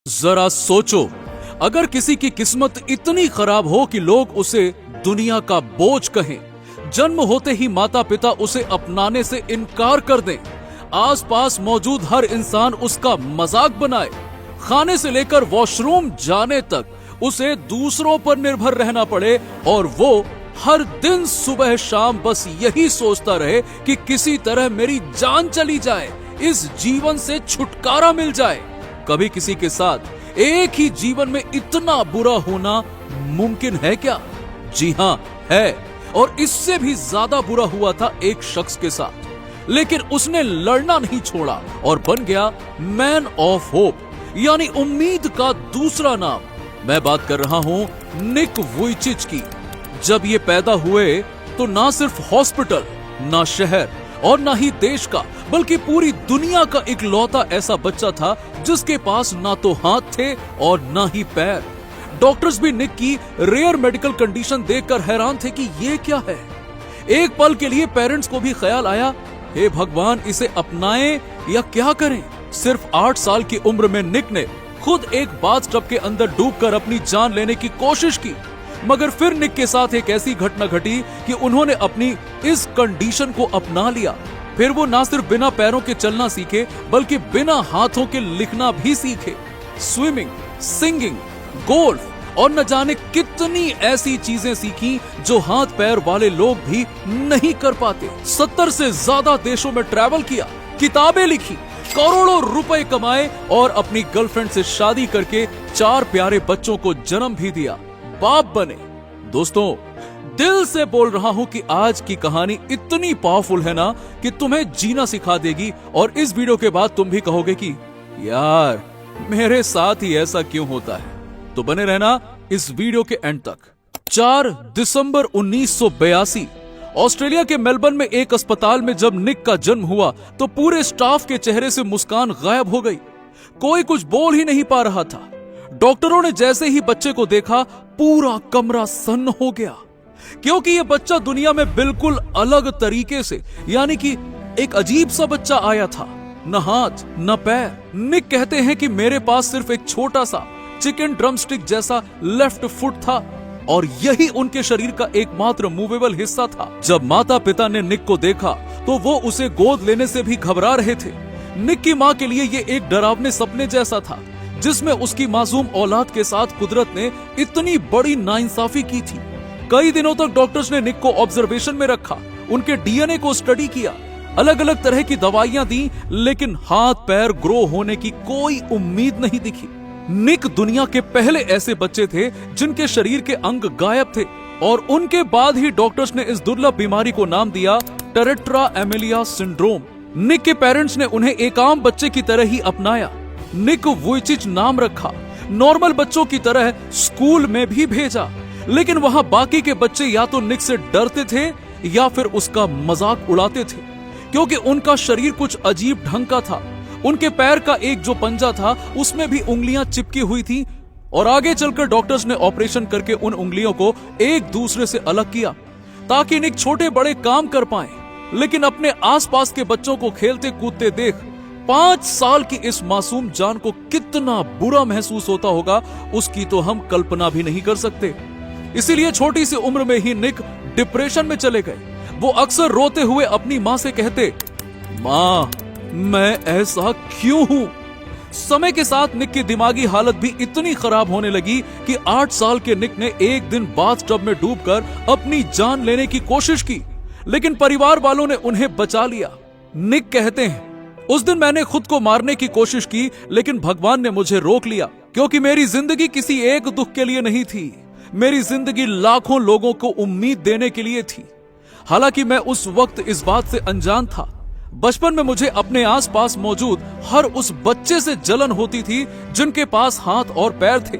जरा सोचो, अगर किसी की किस्मत इतनी खराब हो कि लोग उसे दुनिया का बोझ कहें, जन्म होते ही माता पिता उसे अपनाने से इनकार कर दें, आसपास मौजूद हर इंसान उसका मजाक बनाए, खाने से लेकर वॉशरूम जाने तक उसे दूसरों पर निर्भर रहना पड़े और वो हर दिन सुबह शाम बस यही सोचता रहे कि किसी तरह मेरी जान चली जाए, इस जीवन से छुटकारा मिल जाए। कभी किसी के साथ एक ही जीवन में इतना बुरा होना मुमकिन है क्या? जी हां, है। और इससे भी ज्यादा बुरा हुआ था एक शख्स के साथ, लेकिन उसने लड़ना नहीं छोड़ा और बन गया मैन ऑफ होप, यानी उम्मीद का दूसरा नाम। मैं बात कर रहा हूं निक वुइचिच की। जब ये पैदा हुए तो ना सिर्फ हॉस्पिटल, ना शहर और ना ही देश का, बल्कि पूरी दुनिया का इकलौता ऐसा बच्चा था जिसके पास ना तो हाथ थे और ना ही पैर। डॉक्टर्स भी निक की रेयर मेडिकल कंडीशन देखकर हैरान थे कि ये क्या है। एक पल के लिए पेरेंट्स को भी ख्याल आया, हे भगवान, इसे अपनाएं या क्या करें। सिर्फ 8 साल की उम्र में निक ने खुद एक बाथटब के अंदर डूबकर अपनी जान लेने की कोशिश की, मगर फिर निक के साथ एक ऐसी घटना घटी कि उन्होंने अपनी इस कंडीशन को अपना लिया। फिर वो ना सिर्फ बिना पैरों के चलना सीखे, बल्कि बिना हाथों के लिखना भी सीखे। स्विमिंग, सिंगिंग, गोल्फ और न जाने कितनी ऐसी चीजें सीखी जो हाथ पैर वाले लोग भी नहीं कर पाते। 70 से ज्यादा देशों में ट्रैवल किया, किताबें लिखी, करोड़ों रुपए कमाए और अपनी गर्लफ्रेंड से शादी करके 4 प्यारे बच्चों को जन्म भी दिया, बाप बने। दोस्तों, दिल से बोल रहा हूं कि आज की कहानी इतनी पावरफुल है ना कि तुम्हें जीना सिखा देगी, और इस वीडियो के बाद तुम भी कहोगे कि यार, मेरे साथ ही ऐसा क्यों होता है। तो बने रहना इस वीडियो के एंड तक। 4 दिसंबर 1982 ऑस्ट्रेलिया के मेलबर्न में एक अस्पताल में जब निक का जन्म हुआ तो पूरे स्टाफ के चेहरे से मुस्कान गायब हो गई। कोई कुछ बोल ही नहीं पा रहा था। डॉक्टरों ने जैसे ही बच्चे को देखा, पूरा कमरा सन्न हो गया, क्योंकि ये बच्चा दुनिया में बिल्कुल अलग तरीके से, यानी कि एक अजीब सा बच्चा आया था। न हाथ न पैर। निक कहते हैं कि मेरे पास सिर्फ एक छोटा सा चिकन ड्रमस्टिक जैसा लेफ्ट फुट था और यही उनके शरीर का एकमात्र मूवेबल हिस्सा था। जब माता पिता ने निक को देखा तो वो उसे गोद लेने से भी घबरा रहे थे। निक की माँ के लिए ये एक डरावने सपने जैसा था, जिसमें उसकी मासूम औलाद के साथ कुदरत ने इतनी बड़ी नाइंसाफी की थी। कई दिनों तक डॉक्टर्स ने निक को ऑब्जर्वेशन में रखा, उनके डीएनए को स्टडी किया, अलग अलग तरह की दवाइयां दी, लेकिन हाथ पैर ग्रो होने की कोई उम्मीद नहीं दिखी। निक दुनिया के पहले ऐसे बच्चे थे जिनके शरीर के अंग गायब थे, और उनके बाद ही डॉक्टर्स ने इस दुर्लभ बीमारी को नाम दिया टेरेट्रा एमिलिया सिंड्रोम। निक के पेरेंट्स ने उन्हें एक आम बच्चे की तरह ही अपनाया, निक वुइचिच नाम रखा, नॉर्मल बच्चों की तरह स्कूल में भी भेजा। लेकिन वहां बाकी के बच्चे या तो निक से डरते थे या फिर उसका मजाक उड़ाते थे, क्योंकि उनका शरीर कुछ अजीब ढंग का था। उनके पैर का एक जो पंजा था उसमें भी उंगलियां चिपकी हुई थी, और आगे चलकर डॉक्टर्स ने ऑपरेशन करके उन उंगलियों को एक दूसरे से अलग किया ताकि निक छोटे बड़े काम कर पाए। लेकिन अपने आसपास के बच्चों को खेलते कूदते देख 5 साल की इस मासूम जान को कितना बुरा महसूस होता होगा, उसकी तो हम कल्पना भी नहीं कर सकते। इसीलिए छोटी सी उम्र में ही निक डिप्रेशन में चले गए। वो अक्सर रोते हुए अपनी माँ से कहते, माँ, मैं ऐसा क्यों हूं। समय के साथ निक की दिमागी हालत भी इतनी खराब होने लगी कि 8 साल के निक ने एक दिन बाथटब में डूबकर अपनी जान लेने की कोशिश की, लेकिन परिवार वालों ने उन्हें बचा लिया। निक कहते हैं, उस दिन मैंने खुद को मारने की कोशिश की, लेकिन भगवान ने मुझे रोक लिया, क्योंकि मेरी जिंदगी किसी एक दुख के लिए नहीं थी। मेरी जिंदगी लाखों लोगों को उम्मीद देने के लिए थी। हालांकि मैं उस वक्त इस बात से अनजान था। बचपन में मुझे अपने आसपास मौजूद हर उस बच्चे से जलन होती थी जिनके पास हाथ और पैर थे।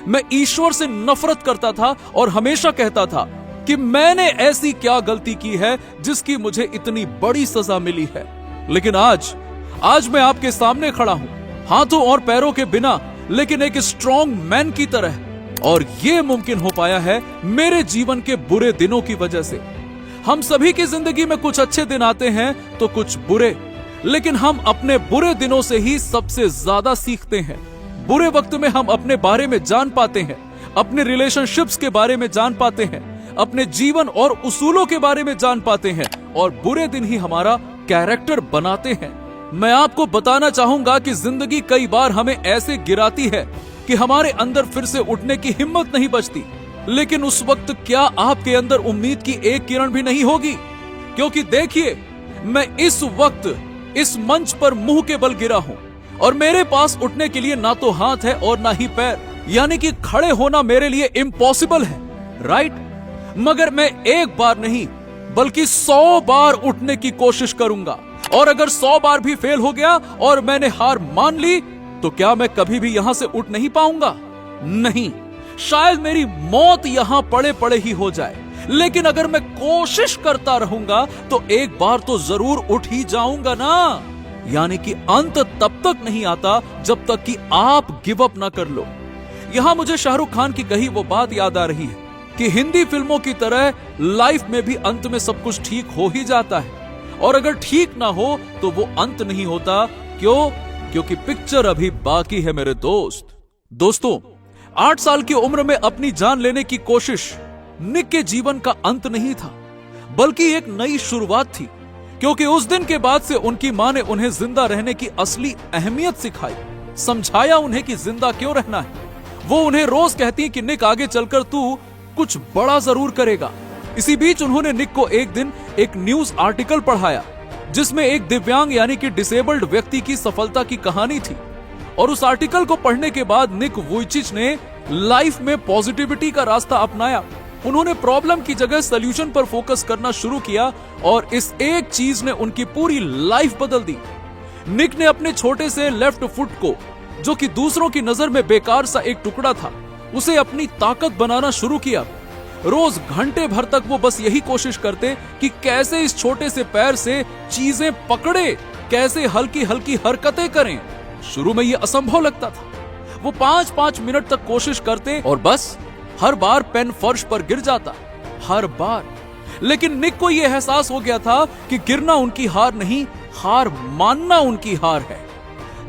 मैं ईश्वर से नफरत करता था और हमेशा कहता था कि मैंने ऐसी क्या गलती की है जिसकी मुझे इतनी बड़ी सजा मिली है। लेकिन आज मैं आपके सामने खड़ा हूं, हाथों और पैरों के बिना, लेकिन एक स्ट्रॉन्ग मैन की तरह। और ये मुमकिन हो पाया है मेरे जीवन के बुरे दिनों की वजह से। हम सभी की जिंदगी में कुछ अच्छे दिन आते हैं तो कुछ बुरे, लेकिन हम अपने बुरे दिनों से ही सबसे ज्यादा सीखते हैं। बुरे वक्त में हम अपने बारे में जान पाते हैं, अपने रिलेशनशिप्स के बारे में जान पाते हैं, अपने जीवन और उसूलों के बारे में जान पाते हैं, और बुरे दिन ही हमारा कैरेक्टर बनाते हैं। मैं आपको बताना चाहूंगा कि जिंदगी कई बार हमें ऐसे गिराती है कि हमारे अंदर फिर से उठने की हिम्मत नहीं बचती। लेकिन उस वक्त क्या आपके अंदर उम्मीद की एक किरण भी नहीं होगी? क्योंकि देखिए, मैं इस वक्त इस मंच पर मुंह के बल गिरा हूं और मेरे पास उठने के लिए ना तो हाथ है और ना ही पैर, यानी कि खड़े होना मेरे लिए इम्पॉसिबल है, राइट? मगर मैं एक बार नहीं बल्कि 100 बार उठने की कोशिश करूंगा, और अगर 100 बार भी फेल हो गया और मैंने हार मान ली तो क्या मैं कभी भी यहां से उठ नहीं पाऊंगा? नहीं, शायद मेरी मौत यहां पड़े पड़े ही हो जाए। लेकिन अगर मैं कोशिश करता रहूंगा तो एक बार तो जरूर उठ ही जाऊंगा ना। यानी कि अंत तब तक नहीं आता जब तक कि आप गिव अप ना कर लो। यहां मुझे शाहरुख खान की कही वो बात याद आ रही है कि हिंदी फिल्मों की तरह लाइफ में भी अंत में सब कुछ ठीक हो ही जाता है, और अगर ठीक ना हो तो वो अंत नहीं होता। क्यों? क्योंकि पिक्चर अभी बाकी है मेरे दोस्त। दोस्तों, 8 साल की उम्र में अपनी जान लेने की कोशिश निक के जीवन का अंत नहीं था, बल्कि एक नई शुरुआत थी। क्योंकि उस दिन के बाद से उनकी मां ने उन्हें जिंदा रहने की असली अहमियत सिखाई, समझाया उन्हें कि जिंदा क्यों रहना है। वो उन्हें रोज कहती कि निक, आगे चलकर तू कुछ बड़ा जरूर करेगा। इसी बीच उन्होंने निक को एक दिन एक न्यूज आर्टिकल पढ़ाया जिसमें एक दिव्यांग यानी कि डिसेबल्ड व्यक्ति की सफलता की कहानी थी। और उस आर्टिकल को पढ़ने के बाद निक वुइचिच ने लाइफ में पॉजिटिविटी का रास्ता अपनाया। उन्होंने प्रॉब्लम की जगह सॉल्यूशन पर फोकस करना शुरू किया, और इस एक चीज ने उनकी पूरी लाइफ बदल दी। निक ने अपने छोटे से लेफ्ट फुट को, जो कि दूसरों की नजर में बेकार सा एक टुकड़ा था, उसे अपनी ताकत बनाना शुरू किया। रोज घंटे भर तक वो बस यही कोशिश करते कि कैसे इस छोटे से पैर से चीजें पकड़े, कैसे हल्की हल्की हरकतें करें। शुरू में ये असंभव लगता था। वो 5-5 मिनट तक कोशिश करते और बस हर बार पेन फर्श पर गिर जाता, हर बार। लेकिन निक को यह एहसास हो गया था कि गिरना उनकी हार नहीं, हार मानना उनकी हार है।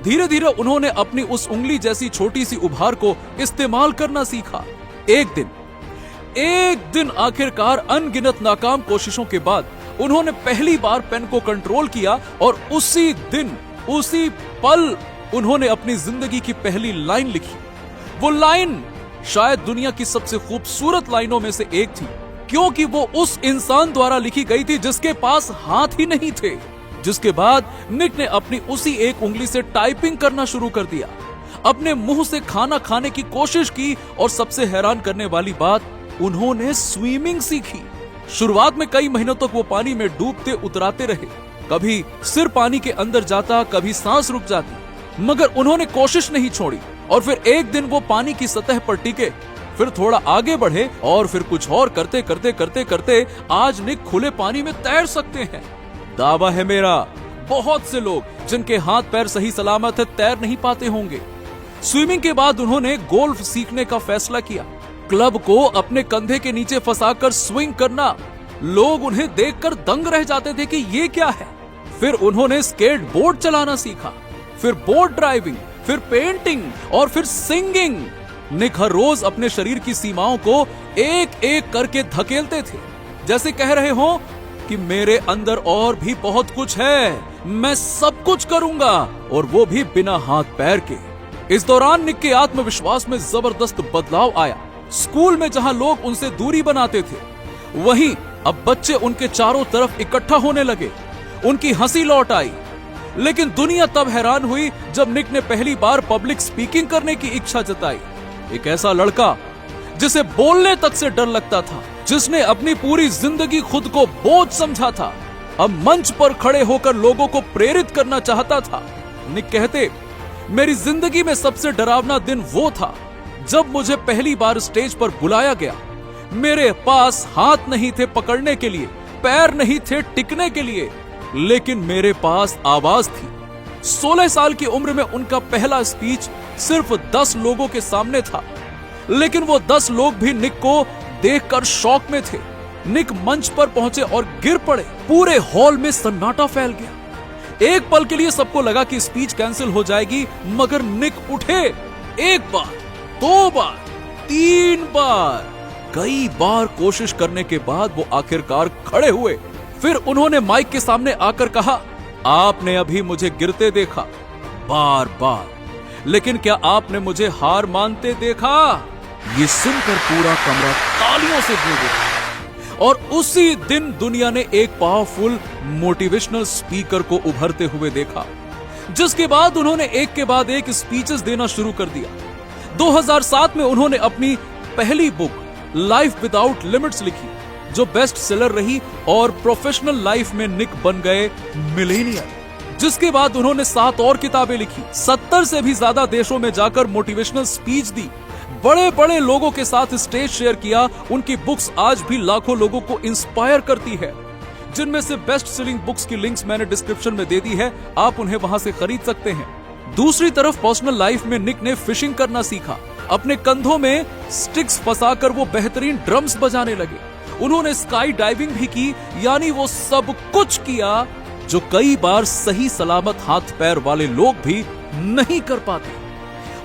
धीरे धीरे उन्होंने अपनी उस उंगली जैसी छोटी सी उभार को इस्तेमाल करना सीखा। एक दिन आखिरकार अनगिनत नाकाम कोशिशों के बाद उन्होंने पहली बार पेन को कंट्रोल किया, और उसी दिन उसी पल उन्होंने अपनी जिंदगी की पहली लाइन लिखी। वो लाइन शायद दुनिया की सबसे खूबसूरत लाइनों में से एक थी, क्योंकि वो उस इंसान द्वारा लिखी गई थी जिसके पास हाथ ही नहीं थे। जिसके बाद निक ने अपनी उसी एक उंगली से टाइपिंग करना शुरू कर दिया, अपने मुंह से खाना खाने की कोशिश की, और सबसे हैरान करने वाली बात, उन्होंने स्विमिंग सीखी। शुरुआत में कई महीनों तक वो पानी में डूबते उतराते रहे। कभी सिर पानी के अंदर जाता, कभी सांस रुक जाती, मगर उन्होंने कोशिश नहीं छोड़ी। और फिर एक दिन वो पानी की सतह पर टिके, फिर थोड़ा आगे बढ़े, और फिर कुछ और करते करते करते करते आज निक खुले पानी में तैर सकते हैं। दावा है मेरा, बहुत से लोग जिनके हाथ पैर सही सलामत है तैर नहीं पाते होंगे। स्विमिंग के बाद उन्होंने गोल्फ सीखने का फैसला किया। क्लब को अपने कंधे के नीचे फंसाकर स्विंग करना, लोग उन्हें देखकर दंग रह जाते थे कि ये क्या है। फिर उन्होंने स्केट बोर्ड चलाना सीखा, फिर बोट ड्राइविंग, फिर पेंटिंग, और फिर सिंगिंग। निक हर रोज अपने शरीर की सीमाओं को एक एक करके धकेलते थे, जैसे कह रहे हो कि मेरे अंदर और भी बहुत कुछ है, मैं सब कुछ करूंगा, और वो भी बिना हाथ पैर के। इस दौरान निक के आत्मविश्वास में जबरदस्त बदलाव आया। स्कूल में जहां लोग उनसे दूरी बनाते थे, वहीं अब बच्चे उनके चारों तरफ इकट्ठा होने लगे। उनकी हंसी लौट आई। लेकिन दुनिया तब हैरान हुई जब निक ने पहली बार पब्लिक स्पीकिंग करने की इच्छा जताई। एक ऐसा लड़का जिसे बोलने तक से डर लगता था, जिसने अपनी पूरी जिंदगी खुद को बोझ समझा था, अब मंच पर खड़े होकर लोगों को प्रेरित करना चाहता था। निक कहते, मेरी जिंदगी में सबसे डरावना दिन वो था जब मुझे पहली बार स्टेज पर बुलाया गया। मेरे पास हाथ नहीं थे पकड़ने के लिए, पैर नहीं थे टिकने के लिए, लेकिन मेरे पास आवाज थी। 16 साल की उम्र में उनका पहला स्पीच सिर्फ 10 लोगों के सामने था, लेकिन वो 10 लोग भी निक को देखकर शॉक में थे। निक मंच पर पहुंचे और गिर पड़े। पूरे हॉल में सन्नाटा फैल गया। एक पल के लिए सबको लगा कि स्पीच कैंसिल हो जाएगी, मगर निक उठे एक बार, दो बार, तीन बार, कई बार कोशिश करने के बाद वो आखिरकार खड़े हुए। फिर उन्होंने माइक के सामने आकर कहा, आपने अभी मुझे गिरते देखा बार बार, लेकिन क्या आपने मुझे हार मानते देखा? ये सुनकर पूरा कमरा तालियों से गूंज उठा और उसी दिन दुनिया ने एक पावरफुल मोटिवेशनल स्पीकर को उभरते हुए देखा, जिसके बाद उन्होंने एक के बाद एक स्पीचेस देना शुरू कर दिया। 2007 में उन्होंने अपनी पहली बुक लाइफ विदाउट लिमिट्स लिखी, जो बेस्ट सेलर रही और प्रोफेशनल लाइफ में निक बन गए मिलेनियर। जिसके बाद उन्होंने 7 और किताबें लिखी, 70 से भी ज्यादा देशों में जाकर मोटिवेशनल स्पीच दी, बड़े बड़े लोगों के साथ स्टेज शेयर किया। उनकी बुक्स आज भी लाखों लोगों को इंस्पायर करती है, जिनमें से बेस्ट सेलिंग बुक्स की लिंक्स मैंने डिस्क्रिप्शन में दे दी है, आप उन्हें वहां से खरीद सकते हैं। दूसरी तरफ पर्सनल लाइफ में निक ने फिशिंग करना सीखा। अपने कंधों में स्टिक्स फंसाकर वो बेहतरीन ड्रम्स बजाने लगे। उन्होंने स्काई डाइविंग भी की, यानी वो सब कुछ किया जो कई बार सही सलामत हाथ पैर वाले लोग भी नहीं कर पाते।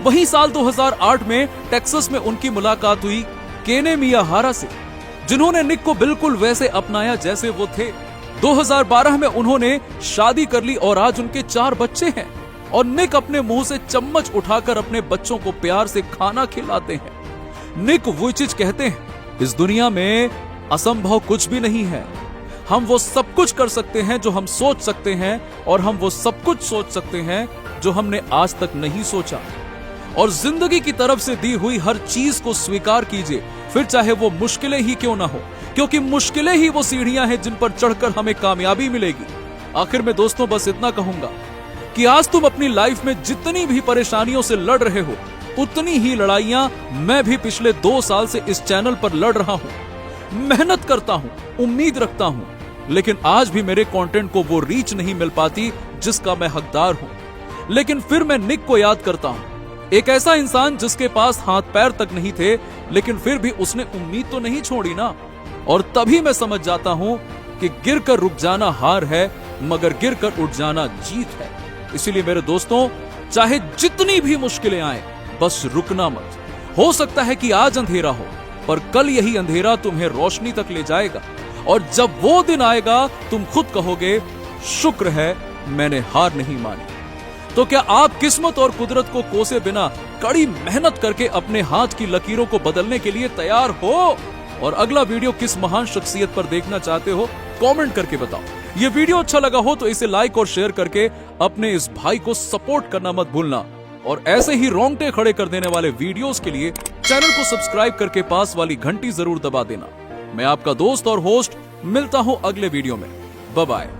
वहीं साल 2008 में टेक्सास में उनकी मुलाकात हुई केने मियाहारा से, जिन्होंने निक को बिल्कुल वैसे अपनाया जैसे वो थे। 2012 में उन्होंने शादी कर ली और आज उनके 4 बच्चे हैं और निक अपने मुंह से चम्मच उठाकर अपने बच्चों को प्यार से खाना खिलाते हैं। निक वुइचिच कहते हैं, इस दुनिया में असंभव कुछ भी नहीं है। हम वो सब कुछ कर सकते हैं जो हम सोच सकते हैं, और हम वो सब कुछ सोच सकते हैं जो हमने आज तक नहीं सोचा। और जिंदगी की तरफ से दी हुई हर चीज को स्वीकार कीजिए, फिर चाहे वो मुश्किलें ही क्यों ना हो, क्योंकि मुश्किलें ही वो सीढ़ियां हैं जिन पर चढ़कर हमें कामयाबी मिलेगी। आखिर में दोस्तों बस इतना कहूंगा कि आज तुम अपनी लाइफ में जितनी भी परेशानियों से लड़ रहे हो, उतनी ही लड़ाइयां मैं भी पिछले 2 साल से इस चैनल पर लड़ रहा हूं। मेहनत करता हूं, उम्मीद रखता हूं, लेकिन आज भी मेरे कंटेंट को वो रीच नहीं मिल पाती जिसका मैं हकदार हूं। लेकिन फिर मैं निक को याद करता हूं, एक ऐसा इंसान जिसके पास हाथ पैर तक नहीं थे, लेकिन फिर भी उसने उम्मीद तो नहीं छोड़ी ना। और तभी मैं समझ जाता हूं कि गिरकर रुक जाना हार है, मगर गिरकर उठ जाना जीत है। इसीलिए मेरे दोस्तों, चाहे जितनी भी मुश्किलें आए, बस रुकना मत। हो सकता है कि आज अंधेरा हो, पर कल यही अंधेरा तुम्हें रोशनी तक ले जाएगा। और जब वो दिन आएगा, तुम खुद कहोगे, शुक्र है मैंने हार नहीं मानी। तो क्या आप किस्मत और कुदरत को कोसे बिना कड़ी मेहनत करके अपने हाथ की लकीरों को बदलने के लिए तैयार हो? और अगला वीडियो किस महान शख्सियत पर देखना चाहते हो, कमेंट करके बताओ। ये वीडियो अच्छा लगा हो तो इसे लाइक और शेयर करके अपने इस भाई को सपोर्ट करना मत भूलना। और ऐसे ही रोंगटे खड़े कर देने वाले वीडियोस के लिए चैनल को सब्सक्राइब करके पास वाली घंटी जरूर दबा देना। मैं आपका दोस्त और होस्ट मिलता हूं अगले वीडियो में। Bye bye.